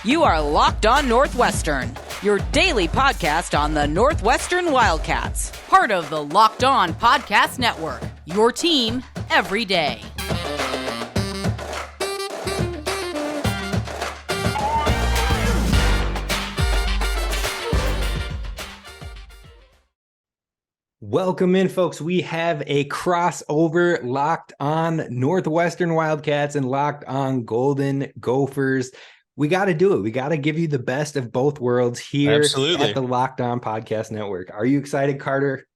You are Locked On Northwestern, your daily podcast on the Northwestern Wildcats. Part of the Locked On Podcast Network, your team every day. Welcome in, folks. We have a crossover Locked On Northwestern Wildcats and Locked On Golden Gophers. We got to do it. We got to give you the best of both worlds here at the Locked On Podcast Network. Are you excited, Carter?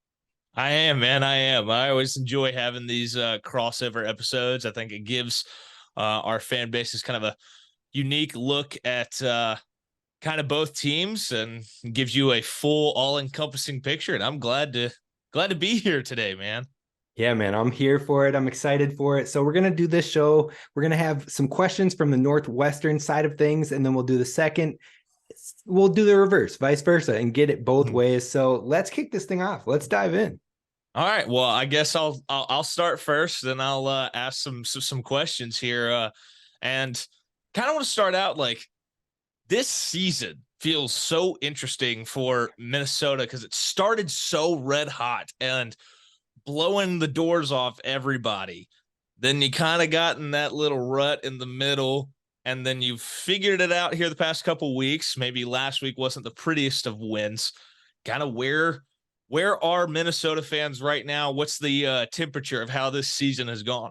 I am, man. I am. I always enjoy having these crossover episodes. I think it gives our fan bases kind of a unique look at kind of both teams and gives you a full, all-encompassing picture. And I'm glad to be here today, man. Yeah, man, I'm here for it. I'm excited for it. So we're going to do this show. We're going to have some questions from the Northwestern side of things, and then we'll do the second. We'll do the reverse, vice versa, and get it both ways. So let's kick this thing off. Let's dive in. All right. Well, I guess I'll start first, then I'll ask some questions here. And kind of want to start out like this season feels so interesting for Minnesota because it started so red hot and blowing the doors off everybody. Then you kind of got in that little rut in the middle, and then you figured it out here the past couple weeks. Maybe last week wasn't the prettiest of wins. Kind of where are Minnesota fans right now? What's the temperature of how this season has gone?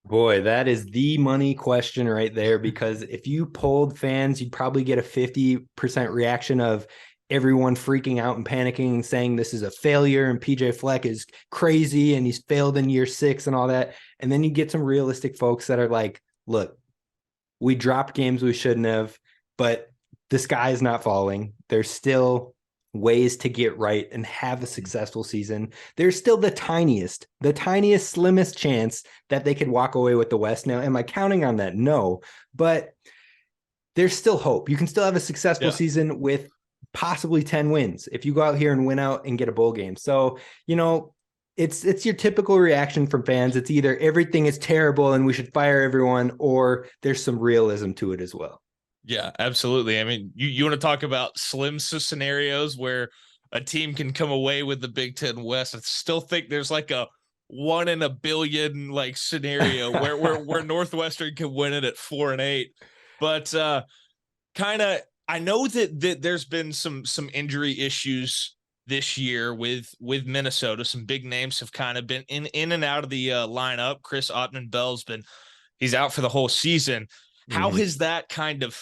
Boy, that is the money question right there, because if you polled fans, you'd probably get a 50% reaction of everyone freaking out and panicking and saying this is a failure and PJ Fleck is crazy and he's failed in year 6 and all that. And then you get some realistic folks that are like, look, we dropped games we shouldn't have, but the sky is not falling. There's still ways to get right and have a successful season. There's still the tiniest, slimmest chance that they could walk away with the West. Now, am I counting on that? No, but there's still hope. You can still have a successful season with possibly 10 wins if you go out here and win out and get a bowl game. So, you know, it's your typical reaction from fans. It's either everything is terrible and we should fire everyone, or there's some realism to it as well. Yeah, absolutely. I mean, you want to talk about slim scenarios where a team can come away with the Big Ten West. I still think there's like a 1 in a billion like scenario where Northwestern can win it at 4-8. But kind of, I know that there's been some injury issues this year with Minnesota. Some big names have kind of been in and out of the lineup. Chris Ottman-Bell's he's out for the whole season. How has that kind of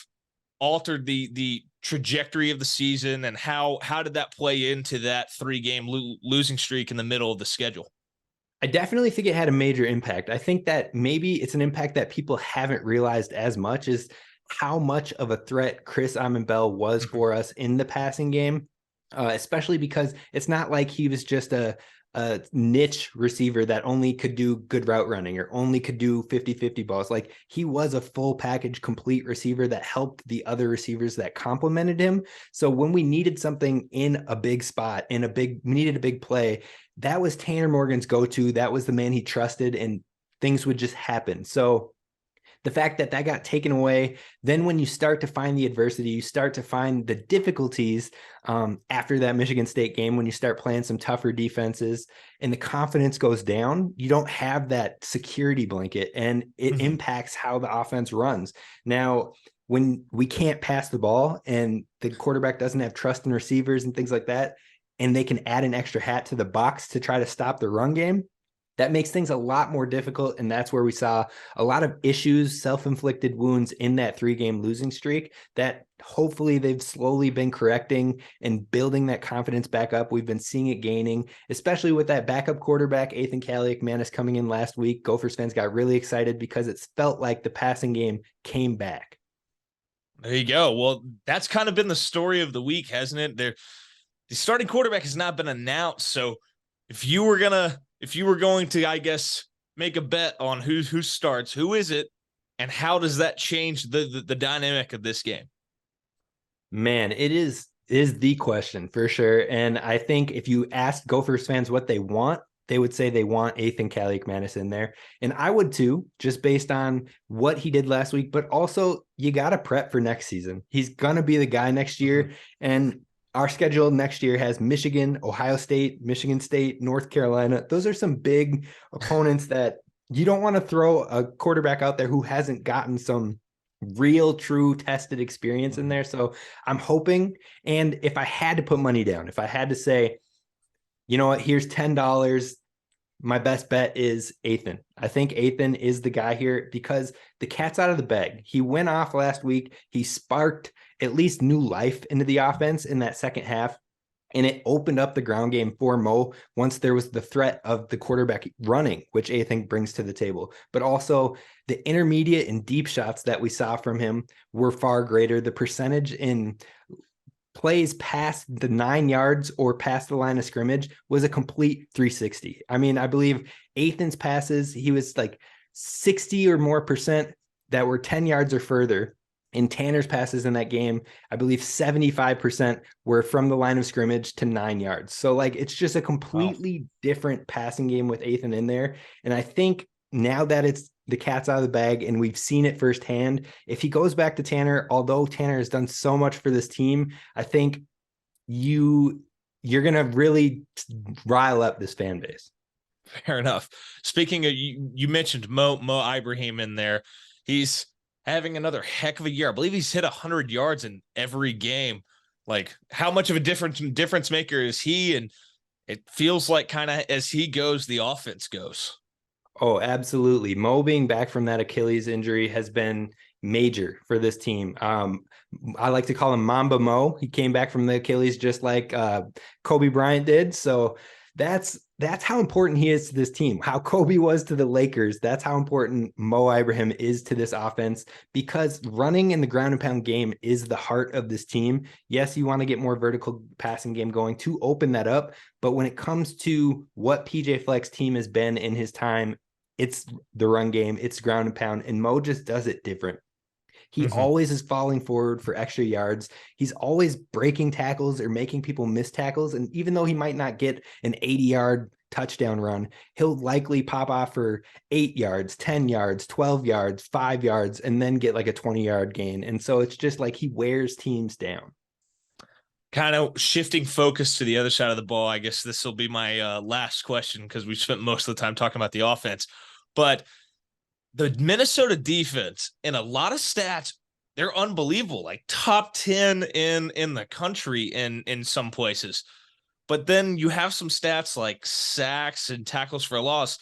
altered the trajectory of the season, and how did that play into that 3-game losing streak in the middle of the schedule? I definitely think it had a major impact. I think that maybe it's an impact that people haven't realized as much as how much of a threat Chris Ottman-Bell was for us in the passing game, especially because it's not like he was just a niche receiver that only could do good route running or only could do 50-50 balls. Like, he was a full package, complete receiver that helped the other receivers that complemented him. So when we needed something in a big spot, we needed a big play, that was Tanner Morgan's go-to. That was the man he trusted, and things would just happen. So the fact that got taken away, then when you start to find the adversity, you start to find the difficulties after that Michigan State game, when you start playing some tougher defenses and the confidence goes down, you don't have that security blanket, and it impacts how the offense runs. Now, when we can't pass the ball and the quarterback doesn't have trust in receivers and things like that, and they can add an extra hat to the box to try to stop the run game, that makes things a lot more difficult, and that's where we saw a lot of issues, self-inflicted wounds in that 3-game losing streak that hopefully they've slowly been correcting and building that confidence back up. We've been seeing it gaining, especially with that backup quarterback, Ethan Kaliak-Manis, coming in last week. Gophers fans got really excited because it felt like the passing game came back. There you go. Well, that's kind of been the story of the week, hasn't it? The starting quarterback has not been announced, so if you were going to, I guess, make a bet on who starts, who is it, and how does that change the dynamic of this game? Man, it is the question for sure. And I think if you ask Gophers fans what they want, they would say they want Ethan Kaliakmanis in there. And I would too, just based on what he did last week. But also, you got to prep for next season. He's going to be the guy next year. And our schedule next year has Michigan, Ohio State, Michigan State, North Carolina. Those are some big opponents that you don't want to throw a quarterback out there who hasn't gotten some real, true, tested experience in there. So I'm hoping, and if I had to put money down, if I had to say, you know what, here's $10, my best bet is Ethan. I think Ethan is the guy here because the cat's out of the bag. He went off last week. He sparked at least new life into the offense in that second half. And it opened up the ground game for Mo once there was the threat of the quarterback running, which Ethan brings to the table. But also the intermediate and deep shots that we saw from him were far greater. The percentage in plays past the 9 yards or past the line of scrimmage was a complete 360. I mean, I believe Ethan's passes, he was like 60 or more percent that were 10 yards or further. In Tanner's passes in that game, I believe 75% were from the line of scrimmage to 9 yards. So like, it's just a completely different passing game with Ethan in there. And I think now that it's the cat's out of the bag and we've seen it firsthand, if he goes back to Tanner, although Tanner has done so much for this team, I think you're going to really rile up this fan base. Fair enough. Speaking of, you mentioned Mo Ibrahim in there. He's having another heck of a year. I believe he's hit 100 yards in every game. Like, how much of a difference maker is he? And it feels like kind of as he goes, the offense goes. Oh, absolutely. Mo being back from that Achilles injury has been major for this team. I like to call him Mamba Mo. He came back from the Achilles just like Kobe Bryant did. So that's how important he is to this team. How Kobe was to the Lakers, that's how important Mo Ibrahim is to this offense, because running in the ground and pound game is the heart of this team. Yes, you want to get more vertical passing game going to open that up, but when it comes to what PJ Fleck's team has been in his time, it's the run game, it's ground and pound, and Mo just does it different. He always is falling forward for extra yards. He's always breaking tackles or making people miss tackles. And even though he might not get an 80-yard touchdown run, he'll likely pop off for 8 yards, 10 yards, 12 yards, 5 yards, and then get like a 20-yard gain. And so it's just like he wears teams down. Kind of shifting focus to the other side of the ball. I guess this will be my last question because we've spent most of the time talking about the offense. But the Minnesota defense, in a lot of stats, they're unbelievable, like top 10 in the country in some places. But then you have some stats like sacks and tackles for a loss.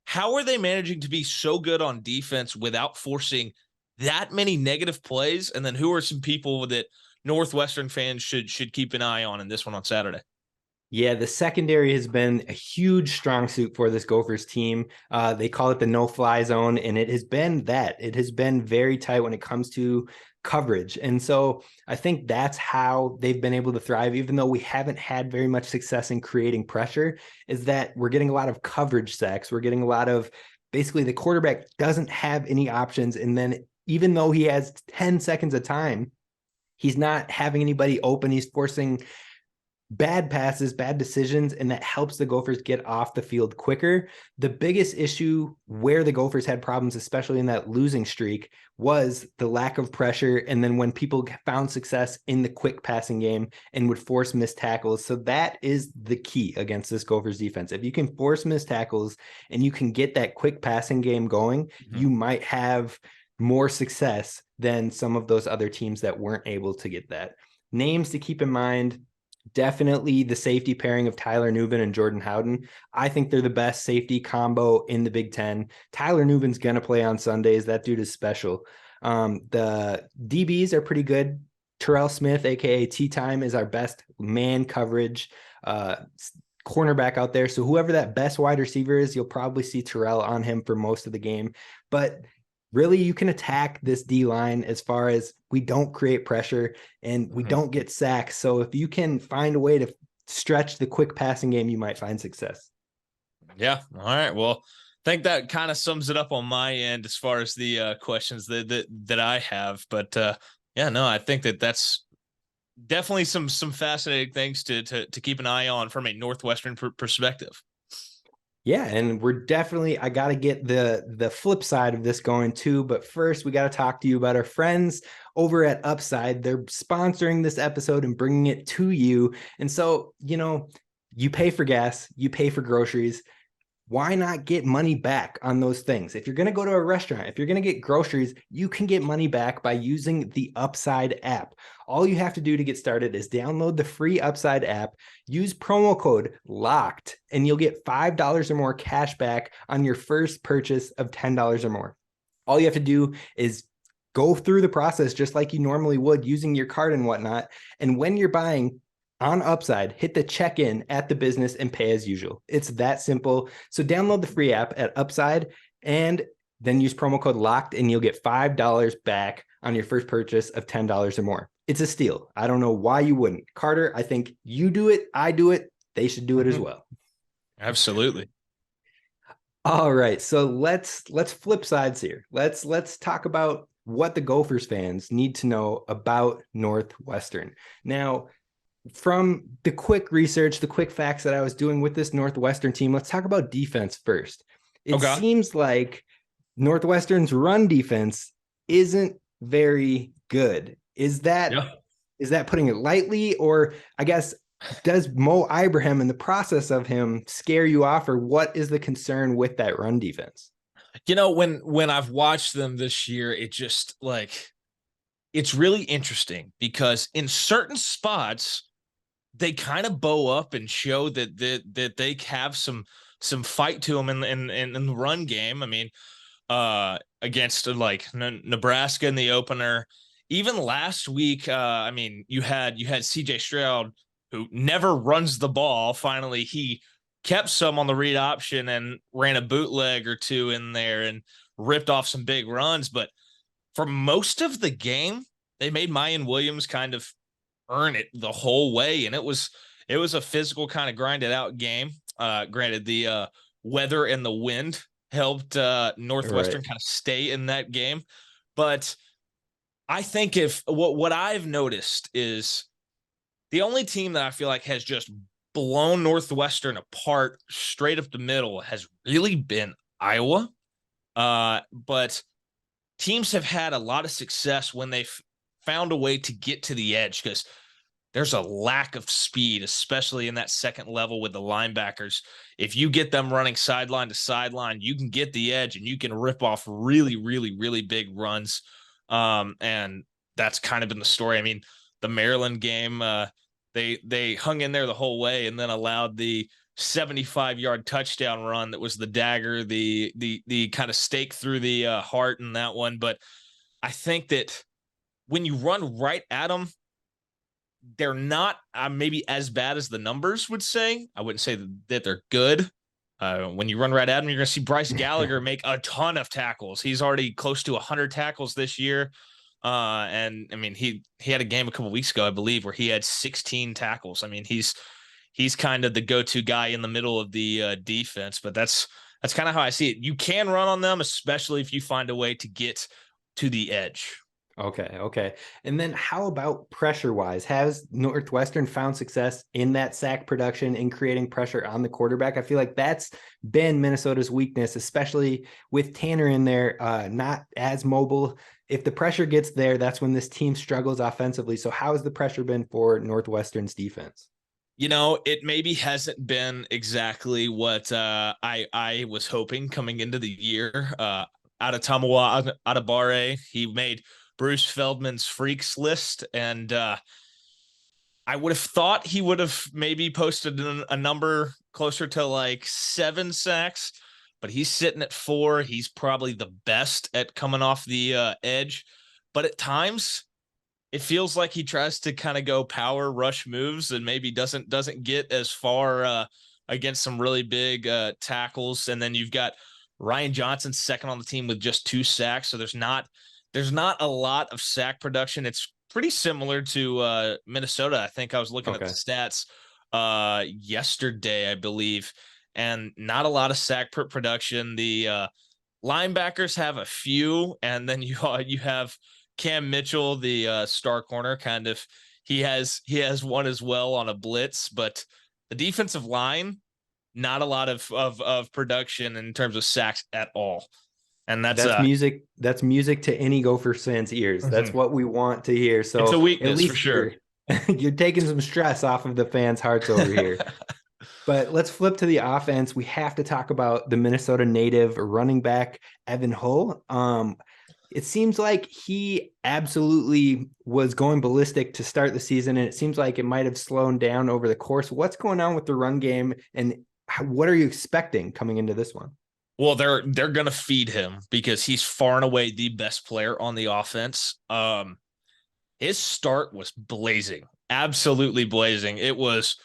How are they managing to be so good on defense without forcing that many negative plays? And then who are some people that Northwestern fans should keep an eye on in this one on Saturday? Yeah, the secondary has been a huge strong suit for this Gophers team. They call it the no-fly zone, and it has been that. It has been very tight when it comes to coverage. And so I think that's how they've been able to thrive, even though we haven't had very much success in creating pressure, is that we're getting a lot of coverage sacks. We're getting a lot of, basically the quarterback doesn't have any options. And then even though he has 10 seconds of time, he's not having anybody open. He's forcing bad passes, bad decisions, and that helps the Gophers get off the field quicker. The biggest issue where the Gophers had problems, especially in that losing streak, was the lack of pressure. And then when people found success in the quick passing game and would force missed tackles. So that is the key against this Gophers defense. If you can force missed tackles and you can get that quick passing game going, you might have more success than some of those other teams that weren't able to get that. Names to keep in mind: definitely the safety pairing of Tyler Nubin and Jordan Howden. I think they're the best safety combo in the Big Ten. Tyler Nubin's going to play on Sundays. That dude is special. The DBs are pretty good. Terrell Smith, aka T-Time, is our best man coverage cornerback out there. So whoever that best wide receiver is, you'll probably see Terrell on him for most of the game. But really, you can attack this D-line as far as we don't create pressure and we don't get sacks. So if you can find a way to stretch the quick passing game, you might find success. Yeah. All right. Well, I think that kind of sums it up on my end as far as the questions that I have. But yeah, no, I think that's definitely some fascinating things to keep an eye on from a Northwestern perspective. Yeah, and I got to get the flip side of this going too, but first we got to talk to you about our friends over at Upside. They're sponsoring this episode and bringing it to you. And so, you pay for gas, you pay for groceries. Why not get money back on those things? If you're going to go to a restaurant, if you're going to get groceries, you can get money back by using the Upside app. All you have to do to get started is download the free Upside app, use promo code LOCKED, and you'll get $5 or more cash back on your first purchase of $10 or more. All you have to do is go through the process just like you normally would using your card and whatnot. And when you're buying on Upside, hit the check-in at the business and pay as usual. It's that simple. So download the free app at Upside and then use promo code LOCKED and you'll get $5 back on your first purchase of $10 or more. It's a steal. I don't know why you wouldn't. Carter, I think you do it. I do it. They should do it as well. Absolutely. All right. So let's flip sides here. Let's talk about what the Gophers fans need to know about Northwestern. Now, from the quick research, the quick facts that I was doing with this Northwestern team, let's talk about defense first. It seems like Northwestern's run defense isn't very good. Is that putting it lightly? Or I guess, does Mo Ibrahim and the process of him scare you off? Or what is the concern with that run defense? When I've watched them this year, it just it's really interesting because in certain spots, they kind of bow up and show that they have some fight to them in the run game. I mean, against Nebraska in the opener, even last week. I mean, you had CJ Stroud, who never runs the ball. Finally, he kept some on the read option and ran a bootleg or two in there and ripped off some big runs. But for most of the game, they made Mayan Williams kind of earn it the whole way, and it was a physical kind of grinded out game. Granted, the weather and the wind helped Northwestern kind of stay in that game, but I think if what I've noticed is the only team that I feel like has just blown Northwestern apart straight up the middle has really been Iowa. But teams have had a lot of success when they've found a way to get to the edge, because there's a lack of speed, especially in that second level with the linebackers. If you get them running sideline to sideline, you can get the edge and you can rip off really, really, really big runs. And that's kind of been the story. I mean, the Maryland game, they hung in there the whole way and then allowed the 75-yard touchdown run that was the dagger, the kind of stake through the heart in that one. But I think that when you run right at them, they're not maybe as bad as the numbers would say. I wouldn't say that they're good. When you run right at them, you're going to see Bryce Gallagher make a ton of tackles. He's already close to 100 tackles this year. And I mean, he had a game a couple weeks ago, I believe, where he had 16 tackles. I mean, he's kind of the go-to guy in the middle of the defense, but that's kind of how I see it. You can run on them, especially if you find a way to get to the edge. Okay. And then how about pressure-wise? Has Northwestern found success in that sack production in creating pressure on the quarterback? I feel like that's been Minnesota's weakness, especially with Tanner in there, not as mobile. If the pressure gets there, that's when this team struggles offensively. So how has the pressure been for Northwestern's defense? It maybe hasn't been exactly what I was hoping coming into the year. Adetomiwa Adebawore, he made Bruce Feldman's freaks list, and I would have thought he would have maybe posted a number closer to like 7 sacks, but he's sitting at 4. He's probably the best at coming off the edge, but at times it feels like he tries to kind of go power rush moves and maybe doesn't get as far against some really big tackles. And then you've got Ryan Johnson second on the team with just 2 sacks, so there's not a lot of sack production. It's pretty similar to Minnesota. I think I was looking at the stats yesterday, I believe, and not a lot of sack production. The linebackers have a few, and then you have Cam Mitchell, the star corner, kind of he has one as well on a blitz, but the defensive line, not a lot of production in terms of sacks at all. And that's music. That's music to any Gophers fans' ears. That's what we want to hear. So it's a weakness at least for sure. You're taking some stress off of the fans' hearts over here. But let's flip to the offense. We have to talk about the Minnesota native running back, Evan Hull. It seems like he absolutely was going ballistic to start the season, and it seems like it might have slowed down over the course. What's going on with the run game, and what are you expecting coming into this one? Well, they're going to feed him because he's far and away the best player on the offense. His start was blazing, absolutely blazing. It was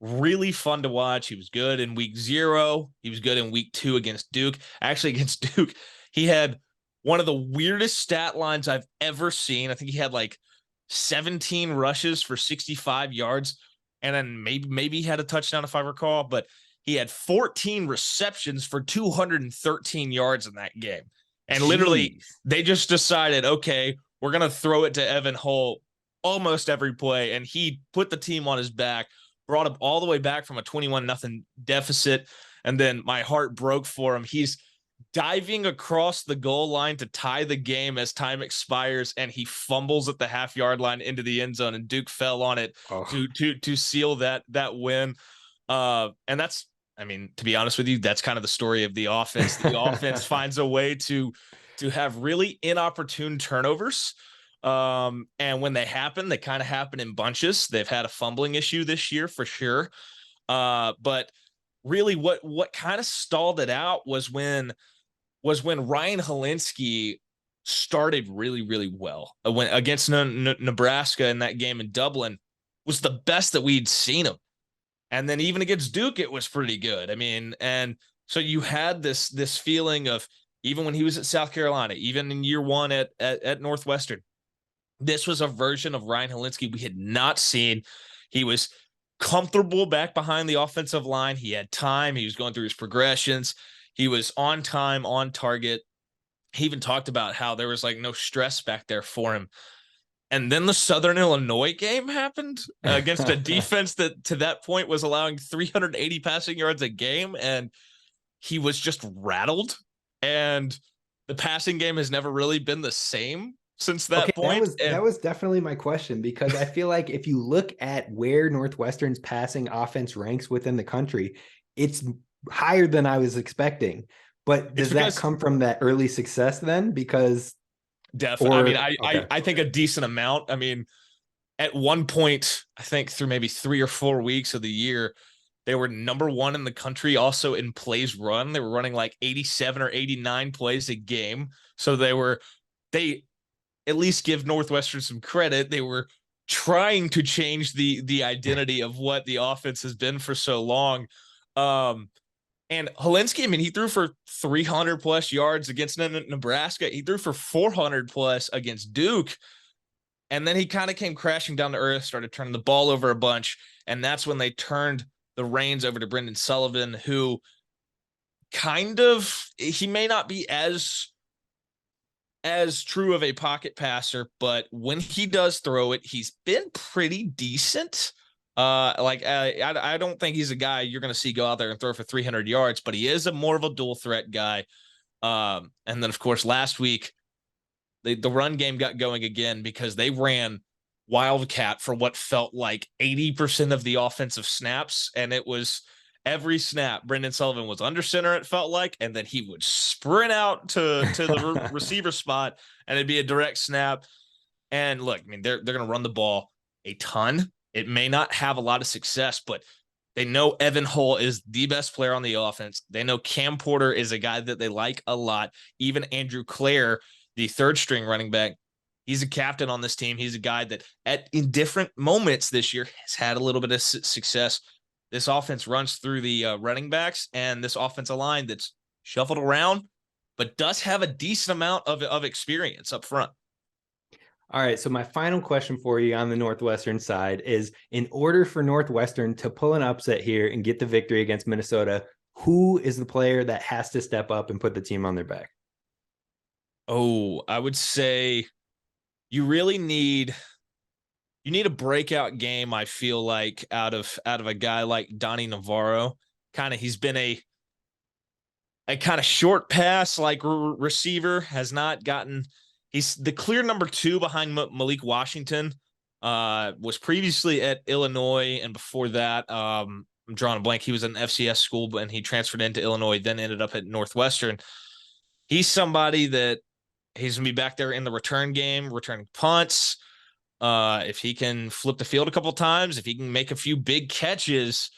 really fun to watch. He was good in week 0. He was good in week 2 against Duke. Actually, against Duke, he had one of the weirdest stat lines I've ever seen. I think he had like 17 rushes for 65 yards, and then maybe he had a touchdown if I recall, but he had 14 receptions for 213 yards in that game. And literally, they just decided, okay, we're going to throw it to Evan Hull almost every play, and he put the team on his back, brought him all the way back from a 21-0 deficit, and then my heart broke for him. He's diving across the goal line to tie the game as time expires, and he fumbles at the half-yard line into the end zone, and Duke fell on it to seal that win. And that's, I mean, to be honest with you, that's kind of the story of the offense. The offense finds a way to have really inopportune turnovers. And when they happen, they kind of happen in bunches. They've had a fumbling issue this year for sure. But really what kind of stalled it out was when Ryan Helinski started really, really well. When against Nebraska in that game in Dublin was the best that we'd seen him. And then even against Duke, it was pretty good. I mean, and so you had this feeling of, even when he was at South Carolina, even in year 1 at Northwestern, this was a version of Ryan Helinski we had not seen. He was comfortable back behind the offensive line. He had time. He was going through his progressions. He was on time, on target. He even talked about how there was like no stress back there for him. And then the Southern Illinois game happened against a defense that to that point was allowing 380 passing yards a game. And he was just rattled. And the passing game has never really been the same since that point. That was definitely my question, because I feel like if you look at where Northwestern's passing offense ranks within the country, it's higher than I was expecting. But does that come from that early success then? Because definitely. I think a decent amount. I mean, at one point, I think through maybe 3 or 4 weeks of the year, they were number 1 in the country also in plays run. They were running like 87 or 89 plays a game. So they at least give Northwestern some credit. They were trying to change the identity of what the offense has been for so long. And Helinski, I mean, he threw for 300 plus yards against Nebraska. He threw for 400 plus against Duke. And then he kind of came crashing down to earth, started turning the ball over a bunch. And that's when they turned the reins over to Brendan Sullivan, who he may not be as true of a pocket passer, but when he does throw it, he's been pretty decent. I don't think he's a guy you're going to see go out there and throw for 300 yards, but he is more of a dual threat guy. And then, of course, last week, the run game got going again because they ran Wildcat for what felt like 80% of the offensive snaps. And it was every snap, Brendan Sullivan was under center, it felt like, and then he would sprint out to the receiver spot, and it'd be a direct snap. And look, I mean, they're going to run the ball a ton. It may not have a lot of success, but they know Evan Hull is the best player on the offense. They know Cam Porter is a guy that they like a lot. Even Andrew Clare, the 3rd string running back, he's a captain on this team. He's a guy that in different moments this year has had a little bit of success. This offense runs through the running backs and this offensive line that's shuffled around, but does have a decent amount of experience up front. All right, so my final question for you on the Northwestern side is, in order for Northwestern to pull an upset here and get the victory against Minnesota, who is the player that has to step up and put the team on their back? Oh, I would say you really need a breakout game, I feel like, out of a guy like Donnie Navarro. he's been a kind of short pass like receiver, has not gotten. He's the clear number 2 behind Malik Washington. Was previously at Illinois, and before that, I'm drawing a blank. He was in FCS school, and he transferred into Illinois, then ended up at Northwestern. He's somebody that he's gonna be back there in the return game, returning punts. If he can flip the field a couple times, if he can make a few big catches,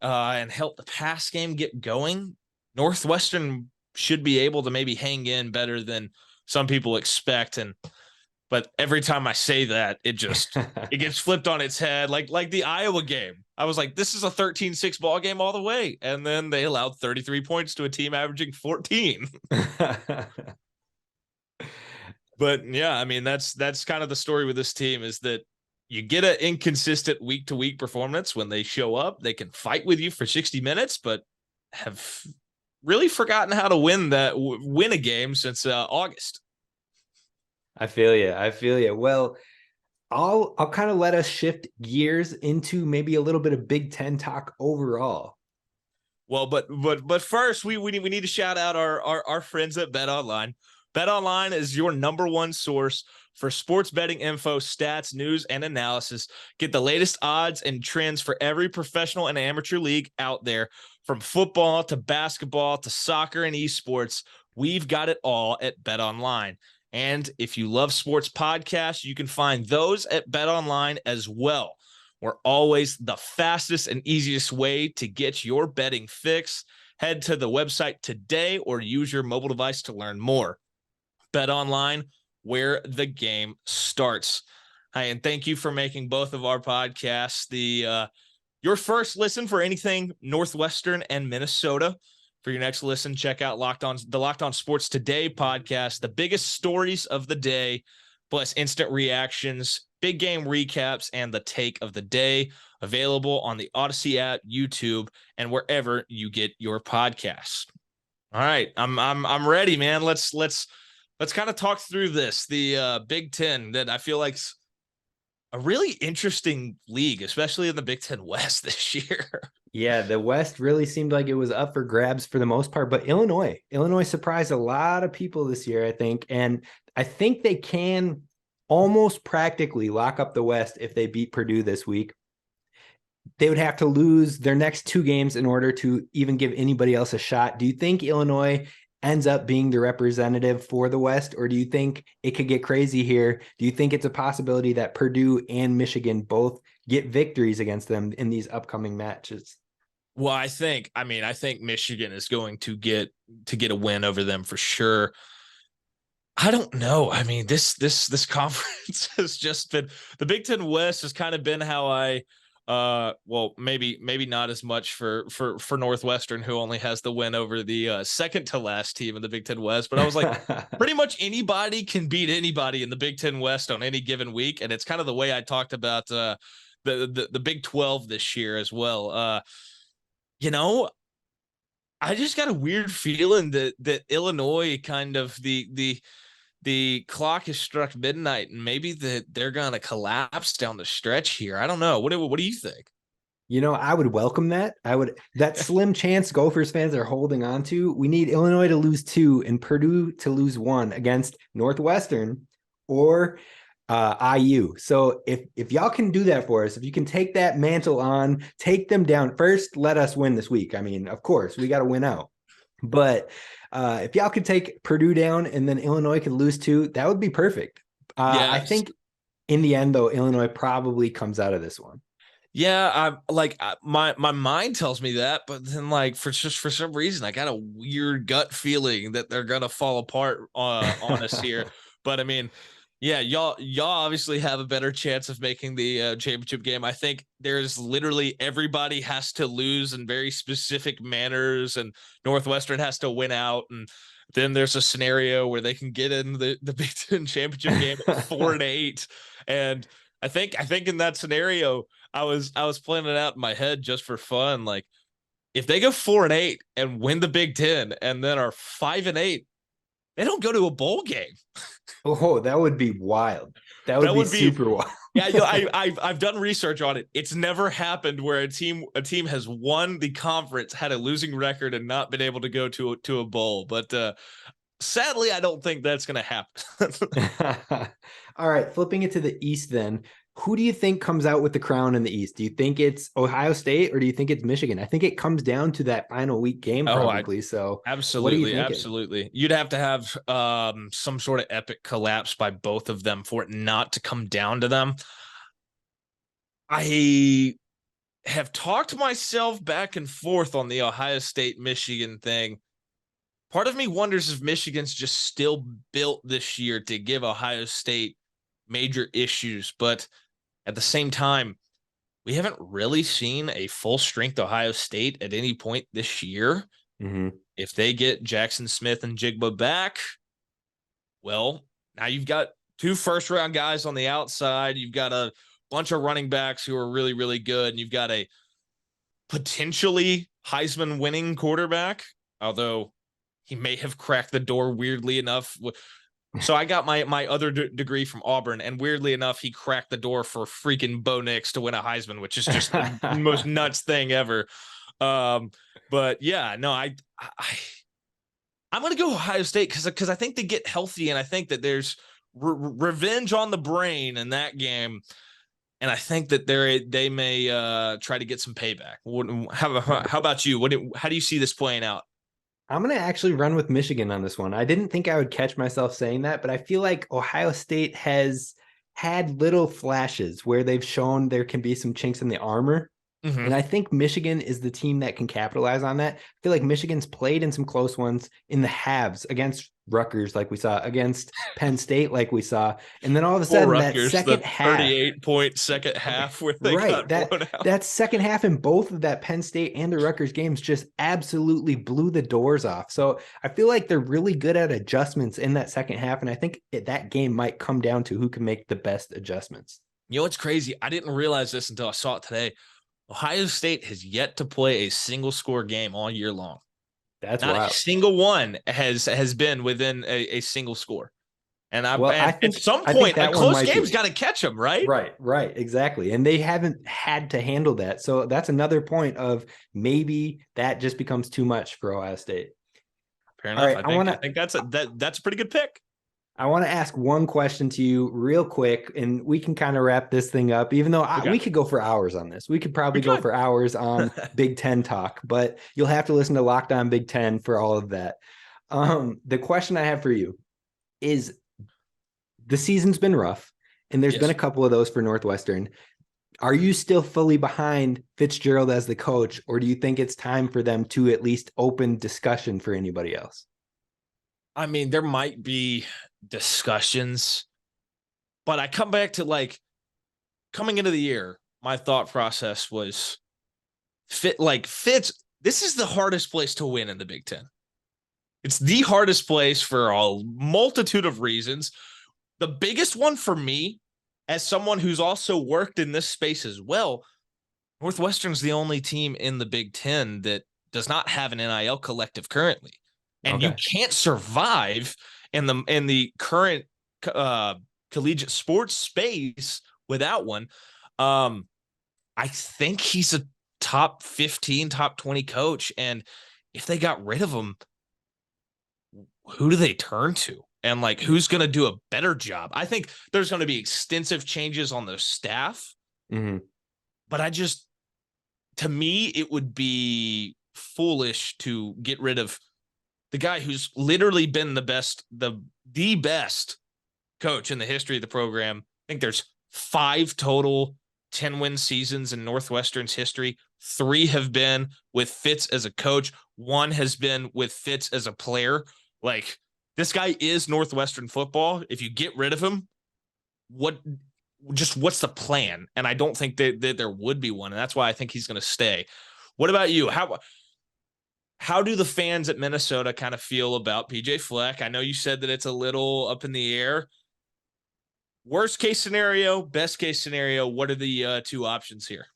and help the pass game get going, Northwestern should be able to maybe hang in better than some people expect. But every time I say that, it gets flipped on its head. Like the Iowa game. I was like, this is a 13-6 ball game all the way. And then they allowed 33 points to a team averaging 14. But yeah, I mean, that's kind of the story with this team, is that you get an inconsistent week-to-week performance. When they show up, they can fight with you for 60 minutes, but have really forgotten how to win a game since August. I feel you. Well, I'll kind of let us shift gears into maybe a little bit of Big Ten talk overall. Well, but first we need to shout out our friends at BetOnline. BetOnline is your number one source for sports betting info, stats, news, and analysis. Get the latest odds and trends for every professional and amateur league out there, from football to basketball to soccer and esports. We've got it all at BetOnline. And if you love sports podcasts, you can find those at BetOnline as well. We're always the fastest and easiest way to get your betting fix. Head to the website today or use your mobile device to learn more. BetOnline, where the game starts. Hi, and thank you for making both of our podcasts your first listen for anything Northwestern and Minnesota. For your next listen, check out the Locked On Sports Today podcast, the biggest stories of the day, plus instant reactions, big game recaps, and the take of the day, available on the Odyssey app, YouTube, and wherever you get your podcasts. All right, I'm ready, man. Let's kind of talk through this. The Big Ten, that I feel like's a really interesting league, especially in the Big Ten West this year. Yeah, the West really seemed like it was up for grabs for the most part, but Illinois surprised a lot of people this year, I think. And I think they can almost practically lock up the West if they beat Purdue this week. They would have to lose their next 2 games in order to even give anybody else a shot. Do you think Illinois ends up being the representative for the West, or do you think it could get crazy here? Do you think it's a possibility that Purdue and Michigan both get victories against them in these upcoming matches? Well, I think Michigan is going to get a win over them for sure. I don't know. I mean, this conference has just been, the Big Ten West has kind of been how I well, maybe not as much for Northwestern, who only has the win over the second to last team in the Big Ten West. But I was like, pretty much anybody can beat anybody in the Big Ten West on any given week, and it's kind of the way I talked about the Big 12 this year as well. I just got a weird feeling that Illinois, kind of the clock has struck midnight, and maybe that they're gonna collapse down the stretch here. I don't know. What do you think? I would welcome that. That slim chance Gophers fans are holding on to. We need Illinois to lose 2 and Purdue to lose 1 against Northwestern or IU. So if y'all can do that for us, if you can take that mantle on, take them down first, let us win this week. I mean, of course, we got to win out. But if y'all could take Purdue down and then Illinois could lose 2, that would be perfect. Yes. I think in the end, though, Illinois probably comes out of this one. Yeah, my mind tells me that, but then for some reason I got a weird gut feeling that they're gonna fall apart on us here. But I mean, yeah, y'all obviously have a better chance of making the championship game. I think there's literally everybody has to lose in very specific manners, and Northwestern has to win out, and then there's a scenario where they can get in the Big Ten championship game at 4-8, and I think in that scenario, I was playing it out in my head just for fun. Like, if they go 4-8 and win the Big Ten and then are 5-8, they don't go to a bowl game. Oh, that would be wild. That would be super wild. Yeah, I've done research on it. It's never happened where a team has won the conference, had a losing record, and not been able to go to a bowl. But sadly, I don't think that's going to happen. All right, flipping it to the East then. Who do you think comes out with the crown in the East? Do you think it's Ohio State or do you think it's Michigan? I think it comes down to that final week game probably. So absolutely, what are you thinking? absolutely. You'd have to have some sort of epic collapse by both of them for it not to come down to them. I have talked myself back and forth on the Ohio State Michigan thing. Part of me wonders if Michigan's just still built this year to give Ohio State major issues, but at the same time, we haven't really seen a full strength Ohio State at any point this year. Mm-hmm. If they get Jackson Smith and Jigba back, well, now you've got 2 first-round guys on the outside. You've got a bunch of running backs who are really, really good, and you've got a potentially Heisman winning quarterback, although he may have cracked the door weirdly enough. So I got my other degree from Auburn, and weirdly enough, he cracked the door for freaking Bo Nix to win a Heisman, which is just the most nuts thing ever. But yeah, no, I'm going to go Ohio State because I think they get healthy, and I think that there's revenge on the brain in that game. And I think that they may try to get some payback. How about you? How do you see this playing out? I'm going to actually run with Michigan on this one. I didn't think I would catch myself saying that, but I feel like Ohio State has had little flashes where they've shown there can be some chinks in the armor. Mm-hmm. And I think Michigan is the team that can capitalize on that. I feel like Michigan's played in some close ones in the halves against Rutgers, like we saw, against Penn State, like we saw. And then all of a sudden, Rutgers, that second half, 38-point second half where they got blown out. That second half in both of that Penn State and the Rutgers games just absolutely blew the doors off. So I feel like they're really good at adjustments in that second half. And I think that game might come down to who can make the best adjustments. You know, what's crazy? I didn't realize this until I saw it today. Ohio State has yet to play a single score game all year long. That's not wild. A single one has been within a single score. And I think at some point a close game's got to catch them, right? Right, exactly. And they haven't had to handle that. So that's another point of maybe that just becomes too much for Ohio State. Fair enough. Right, I think that's a pretty good pick. I want to ask one question to you real quick, and we can kind of wrap this thing up, even though we could go for hours on this. We could probably go for hours on Big Ten talk, but you'll have to listen to Locked On Big Ten for all of that. The question I have for you is, the season's been rough, and there's been a couple of those for Northwestern. Are you still fully behind Fitzgerald as the coach, or do you think it's time for them to at least open discussion for anybody else? I mean, there might be discussions, but I come back to coming into the year, my thought process was Fitz. This is the hardest place to win in the Big Ten. It's the hardest place for a multitude of reasons. The biggest one for me, as someone who's also worked in this space as well, Northwestern's the only team in the Big Ten that does not have an NIL collective currently. And you can't survive in the current collegiate sports space without one. I think he's a top 15, top 20 coach. And if they got rid of him, who do they turn to? And who's going to do a better job? I think there's going to be extensive changes on the staff. Mm-hmm. But to me, it would be foolish to get rid of the guy who's literally been the best coach in the history of the program. I think there's 5 total 10-win seasons in Northwestern's history. 3 have been with Fitz as a coach. 1 has been with Fitz as a player. This guy is Northwestern football. If you get rid of him, what's the plan? And I don't think that there would be one. And that's why I think he's going to stay. What about you? How do the fans at Minnesota kind of feel about PJ Fleck? I know you said that it's a little up in the air. Worst case scenario, best case scenario, what are the 2 options here?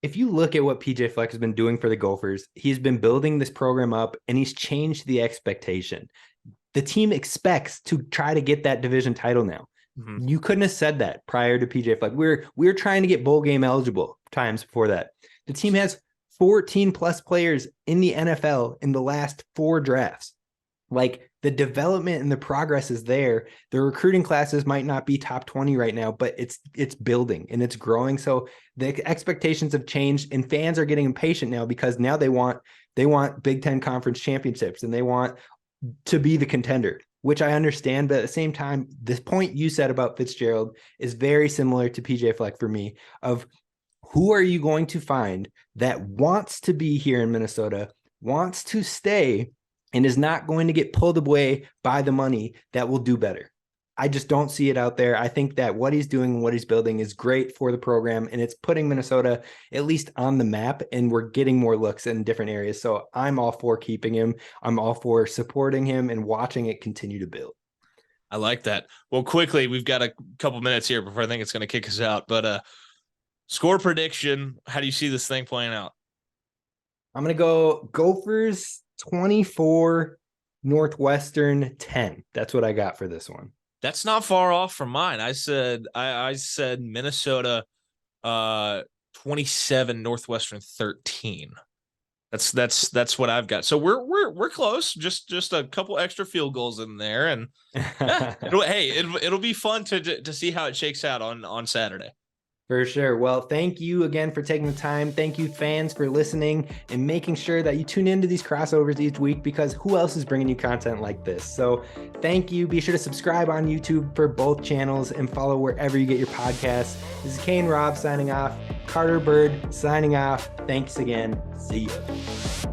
If you look at what PJ Fleck has been doing for the Gophers, he's been building this program up and he's changed the expectation. The team expects to try to get that division title now. Mm-hmm. You couldn't have said that prior to PJ Fleck. We're trying to get bowl game eligible times before that. The team has 14 plus players in the NFL in the last 4 drafts. Like, the development and the progress is there. The recruiting classes might not be top 20 right now, but it's building and it's growing. So the expectations have changed, and fans are getting impatient now because now they want Big Ten conference championships and they want to be the contender, which I understand. But at the same time, this point you said about Fitzgerald is very similar to PJ Fleck for me, of who are you going to find that wants to be here in Minnesota, wants to stay, and is not going to get pulled away by the money, that will do better. I just don't see it out there. I think that what he's doing and what he's building is great for the program, and it's putting Minnesota at least on the map, and we're getting more looks in different areas. So I'm all for keeping him. I'm all for supporting him and watching it continue to build. I like that. Well, quickly, we've got a couple minutes here before I think it's going to kick us out, but score prediction, how do you see this thing playing out? I'm going to go Gophers 24, Northwestern 10. That's what I got for this one. That's not far off from mine. I said Minnesota 27, Northwestern 13. That's what I've got. So we're close. Just a couple extra field goals in there, and it'll be fun to see how it shakes out on Saturday. For sure. Well, thank you again for taking the time. Thank you, fans, for listening and making sure that you tune into these crossovers each week, because who else is bringing you content like this? So thank you. Be sure to subscribe on YouTube for both channels and follow wherever you get your podcasts. This is Kane Robb signing off. Carter Byrd signing off. Thanks again. See ya.